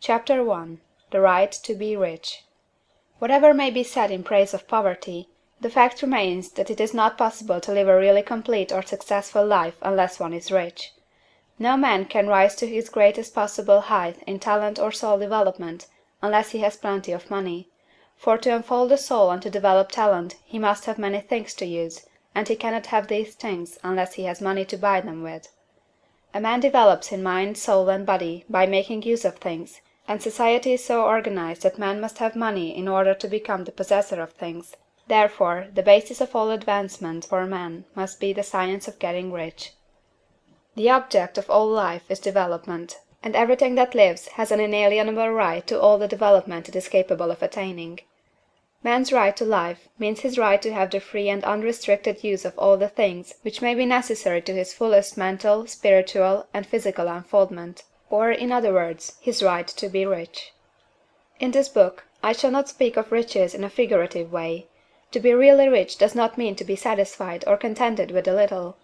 Chapter 1. The Right to be Rich. Whatever may be said in praise of poverty, the fact remains that it is not possible to live a really complete or successful life unless one is rich. No man can rise to his greatest possible height in talent or soul development unless he has plenty of money, for to unfold the soul and to develop talent he must have many things to use, and he cannot have these things unless he has money to buy them with. A man develops in mind, soul, and body by making use of things, and society is so organized that man must have money in order to become the possessor of things. Therefore, the basis of all advancement for man must be the science of getting rich. The object of all life is development, and everything that lives has an inalienable right to all the development it is capable of attaining. Man's right to life means his right to have the free and unrestricted use of all the things which may be necessary to his fullest mental, spiritual, and physical unfoldment, or, in other words, his right to be rich. In this book, I shall not speak of riches in a figurative way. To be really rich does not mean to be satisfied or contented with a little.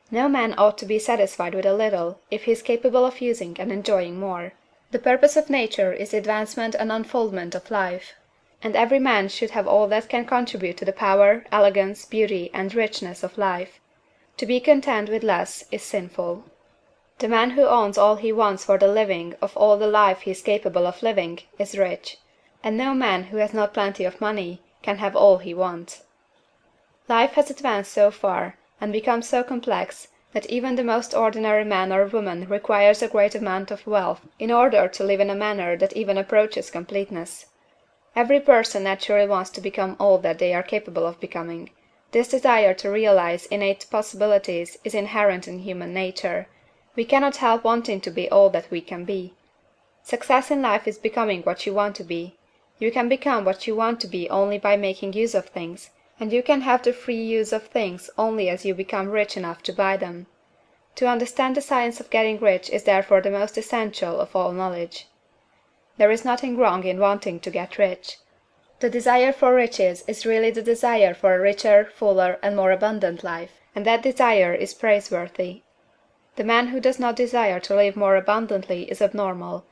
No man ought to be satisfied with a little if he is capable of using and enjoying more. The purpose of nature is the advancement and unfoldment of life, and every man should have all that can contribute to the power, elegance, beauty, and richness of life. To be content with less is sinful. The man who owns all he wants for the living of all the life he is capable of living is rich, and no man who has not plenty of money can have all he wants. Life has advanced so far, and become so complex, that even the most ordinary man or woman requires a great amount of wealth in order to live in a manner that even approaches completeness. Every person naturally wants to become all that they are capable of becoming. This desire to realize innate possibilities is inherent in human nature. We cannot help wanting to be all that we can be. Success in life is becoming what you want to be. You can become what you want to be only by making use of things, and you can have the free use of things only as you become rich enough to buy them. To understand the science of getting rich is therefore the most essential of all knowledge. There is nothing wrong in wanting to get rich. The desire for riches is really the desire for a richer, fuller, and more abundant life, and that desire is praiseworthy. The man who does not desire to live more abundantly is abnormal,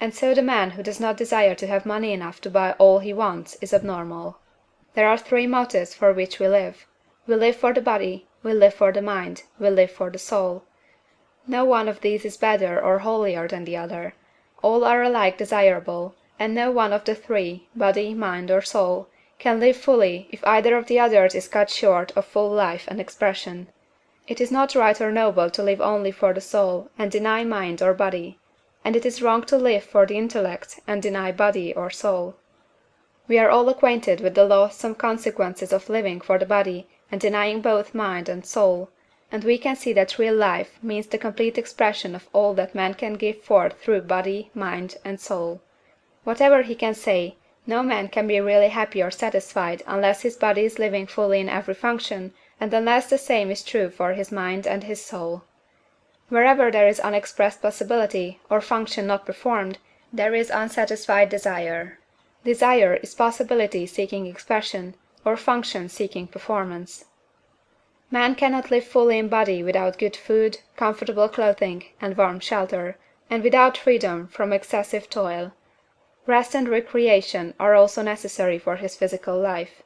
and so the man who does not desire to have money enough to buy all he wants is abnormal. There are three motives for which we live. We live for the body, we live for the mind, we live for the soul. No one of these is better or holier than the other. All are alike desirable, and no one of the three, body, mind, or soul, can live fully if either of the others is cut short of full life and expression. It is not right or noble to live only for the soul and deny mind or body, and it is wrong to live for the intellect and deny body or soul. We are all acquainted with the loathsome consequences of living for the body and denying both mind and soul, and we can see that real life means the complete expression of all that man can give forth through body, mind, and soul. Whatever he can say, no man can be really happy or satisfied unless his body is living fully in every function, and unless the same is true for his mind and his soul. Wherever there is unexpressed possibility, or function not performed, there is unsatisfied desire. Desire is possibility seeking expression, or function seeking performance. Man cannot live fully in body without good food, comfortable clothing, and warm shelter, and without freedom from excessive toil. Rest and recreation are also necessary for his physical life.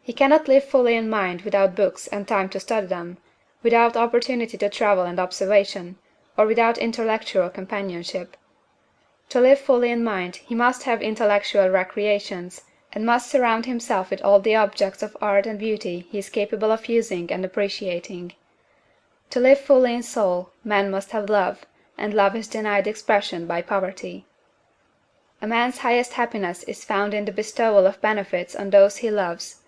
He cannot live fully in mind without books and time to study them, without opportunity to travel and observation, or without intellectual companionship. To live fully in mind he must have intellectual recreations, and must surround himself with all the objects of art and beauty he is capable of using and appreciating. To live fully in soul, man must have love, and love is denied expression by poverty. A man's highest happiness is found in the bestowal of benefits on those he loves.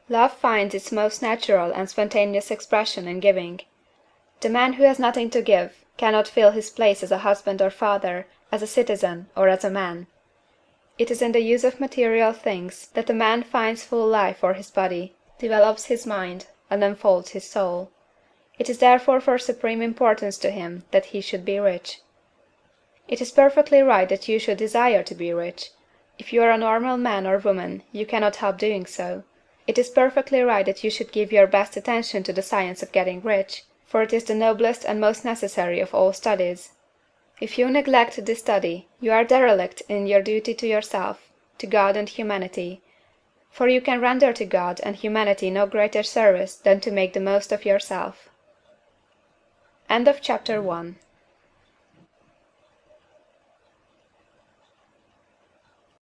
Love finds its most natural and spontaneous expression in giving. The man who has nothing to give cannot fill his place as a husband or father, as a citizen, or as a man. It is in the use of material things that a man finds full life for his body, develops his mind, and unfolds his soul. It is therefore for supreme importance to him that he should be rich. It is perfectly right that you should desire to be rich. If you are a normal man or woman, you cannot help doing so. It is perfectly right that you should give your best attention to the science of getting rich, for it is the noblest and most necessary of all studies. If you neglect this study, you are derelict in your duty to yourself, to God and humanity; for you can render to God and humanity no greater service than to make the most of yourself. CHAPTER II.